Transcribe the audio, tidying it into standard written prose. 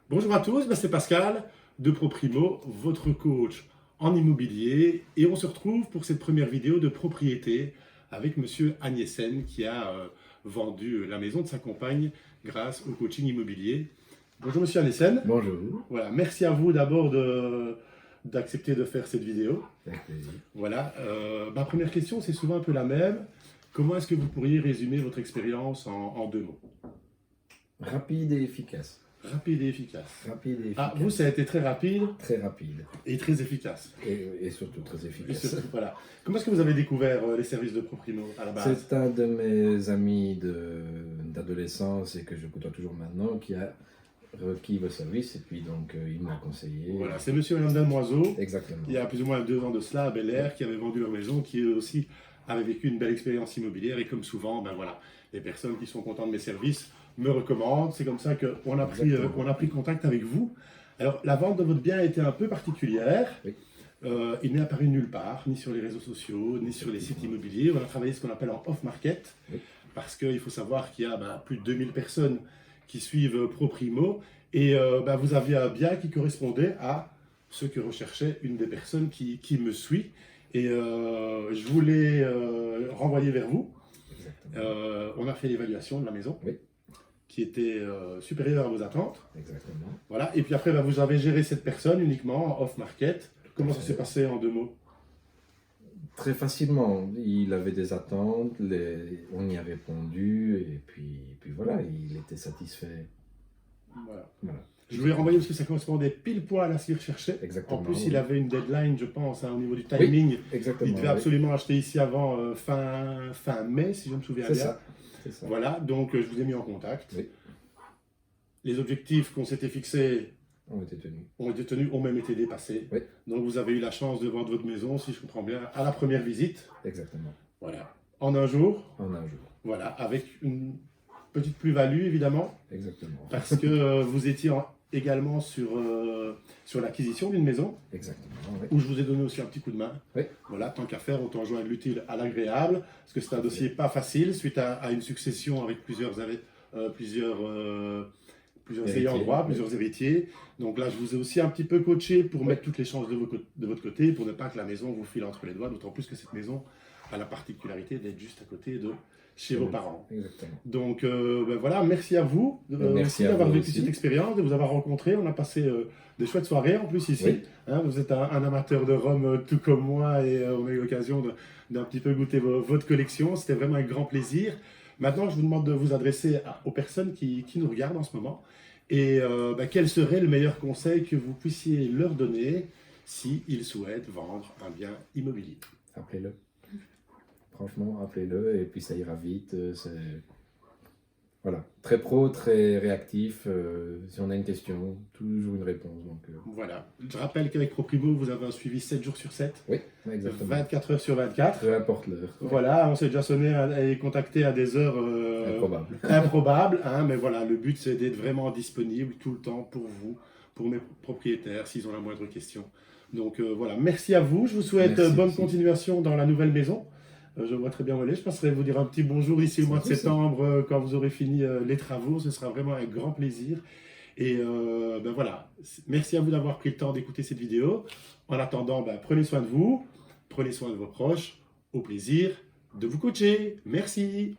Bonjour à tous, c'est Pascal de ProPrimo, votre coach en immobilier, et on se retrouve pour cette première vidéo de propriété avec Monsieur Agnessen qui a vendu la maison de sa compagne grâce au coaching immobilier. Bonjour Monsieur Agnessen. Bonjour. Voilà, merci à vous d'abord d'accepter de faire cette vidéo. Avec plaisir. Voilà, ma première question c'est souvent un peu la même. Comment est-ce que vous pourriez résumer votre expérience en deux mots? Rapide et efficace. Rapide et efficace. Rapide et efficace. Ah, vous, ça a été très rapide Très rapide. et très efficace. Et surtout très efficace. Voilà. Comment est-ce que vous avez découvert les services de ProPrimo à la base? C'est un de mes amis d'adolescence et que je côtoie toujours maintenant qui a requis vos services et puis donc il m'a conseillé. Voilà, c'est monsieur et madame Damoiseau, Exactement. il y a plus ou moins 2 ans de cela à Bel Air, qui avaient vendu leur maison, qui eux aussi avaient vécu une belle expérience immobilière. Et comme souvent, ben voilà, les personnes qui sont contentes de mes services me recommandent. C'est comme ça qu'on a pris contact avec vous. Alors, la vente de votre bien a été un peu particulière. Oui. Il n'est apparu nulle part, ni sur les réseaux sociaux, ni sur les sites immobiliers. On a travaillé ce qu'on appelle en off-market, Oui. parce qu'il faut savoir qu'il y a plus de 2000 personnes qui suivent ProPrimo, et vous aviez un bien qui correspondait à ce que recherchait une des personnes qui me suit. Et je voulais renvoyer vers vous. On a fait l'évaluation de la maison, Oui. qui était supérieure à vos attentes. Exactement. Voilà. Et puis après, vous avez géré cette personne uniquement en off-market. Comment ça s'est passé en 2 mots? Très facilement. Il avait des attentes, on y a répondu et puis voilà, il était satisfait. Voilà. Voilà. Je voulais renvoyer parce que ça correspondait pile poil à ce qu'il recherchait. Exactement. En plus, il avait une deadline, je pense, au niveau du timing. Oui, exactement. Il devait absolument acheter ici avant fin mai, si je me souviens bien. C'est ça. Voilà, donc je vous ai mis en contact. Oui. Les objectifs qu'on s'était fixés On était tenus. ont même été dépassés. Oui. Donc vous avez eu la chance de vendre votre maison, si je comprends bien, à la première visite. Exactement. Voilà. En un jour. En un jour. Voilà, avec une petite plus-value évidemment. Exactement. Parce que vous étiez également sur l'acquisition d'une maison. Exactement. Oui. Où je vous ai donné aussi un petit coup de main. Oui. Voilà, tant qu'à faire, autant joindre l'utile à l'agréable. Parce que c'est un dossier pas facile suite à une succession avec plusieurs ayants droit, plusieurs héritiers. Donc là, je vous ai aussi un petit peu coaché pour mettre toutes les chances de votre côté, pour ne pas que la maison vous file entre les doigts, d'autant plus que cette maison a la particularité d'être juste à côté de chez vos parents. Exactement. Donc voilà, merci à vous. Merci d'avoir vécu aussi. cette expérience, de vous avoir rencontré. On a passé des chouettes soirées en plus ici. Oui. Hein, vous êtes un amateur de rhum tout comme moi et on a eu l'occasion d'un petit peu goûter votre collection. C'était vraiment un grand plaisir. Maintenant, je vous demande de vous adresser aux personnes qui nous regardent en ce moment. Et quel serait le meilleur conseil que vous puissiez leur donner s'ils souhaitent vendre un bien immobilier? Appelez-le. Franchement, appelez-le et puis ça ira vite. Voilà, très pro, très réactif. Si on a une question, toujours une réponse. Donc, Voilà. Je rappelle qu'avec ProPrimo, vous avez un suivi 7 jours sur 7. Oui, exactement. 24 heures sur 24. Peu importe l'heure. Voilà, on s'est déjà sonné et contacté à des heures improbables, hein, mais voilà, le but c'est d'être vraiment disponible tout le temps pour vous, pour mes propriétaires, s'ils ont la moindre question. Donc voilà, merci à vous, je vous souhaite bonne continuation dans la nouvelle maison. Je vois très bien où elle est, je passerai vous dire un petit bonjour ici au mois de septembre quand vous aurez fini les travaux, ce sera vraiment un grand plaisir. Et voilà, merci à vous d'avoir pris le temps d'écouter cette vidéo. En attendant, prenez soin de vous, prenez soin de vos proches, au plaisir de vous coacher. Merci.